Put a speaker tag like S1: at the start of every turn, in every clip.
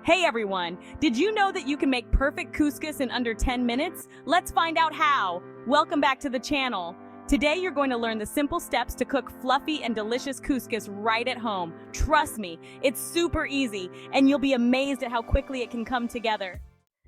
S1: Hey everyone! Did you know that you can make perfect couscous in under 10 minutes? Let's find out how! Welcome back to the channel. Today you're going to learn the simple steps to cook fluffy and delicious couscous right at home. Trust me, it's super easy, and you'll be amazed at how quickly it can come together.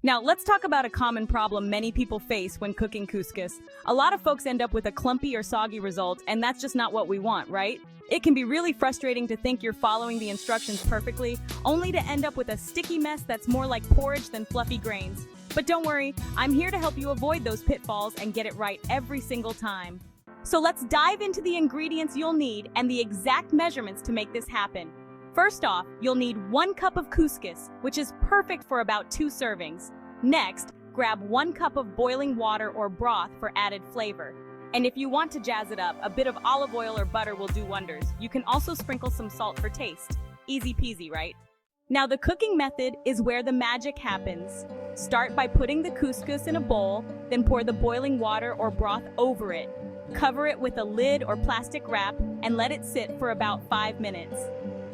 S1: Now, let's talk about a common problem many people face when cooking couscous. A lot of folks end up with a clumpy or soggy result, and that's just not what we want, right? It can be really frustrating to think you're following the instructions perfectly, only to end up with a sticky mess that's more like porridge than fluffy grains. But don't worry, I'm here to help you avoid those pitfalls and get it right every single time. So let's dive into the ingredients you'll need and the exact measurements to make this happen. First off, you'll need 1 cup of couscous, which is perfect for about 2 servings. Next, grab 1 cup of boiling water or broth for added flavor. And if you want to jazz it up, a bit of olive oil or butter will do wonders. You can also sprinkle some salt for taste. Easy peasy, right? Now the cooking method is where the magic happens. Start by putting the couscous in a bowl, then pour the boiling water or broth over it. Cover it with a lid or plastic wrap and let it sit for about 5 minutes.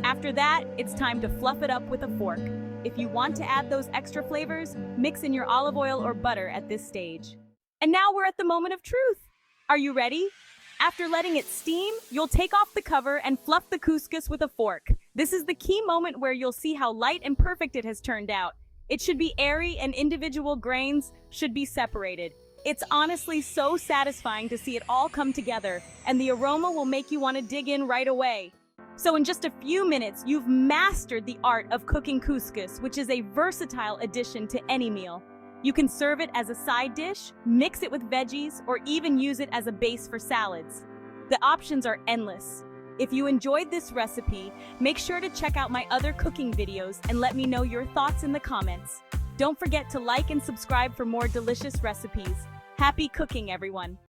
S1: After that, it's time to fluff it up with a fork. If you want to add those extra flavors, mix in your olive oil or butter at this stage. And now we're at the moment of truth. Are you ready? After letting it steam, you'll take off the cover and fluff the couscous with a fork. This is the key moment where you'll see how light and perfect it has turned out. It should be airy and individual grains should be separated. It's honestly so satisfying to see it all come together, and the aroma will make you want to dig in right away. So in just a few minutes, you've mastered the art of cooking couscous, which is a versatile addition to any meal. You can serve it as a side dish, mix it with veggies, or even use it as a base for salads. The options are endless. If you enjoyed this recipe, make sure to check out my other cooking videos and let me know your thoughts in the comments. Don't forget to like and subscribe for more delicious recipes. Happy cooking, everyone!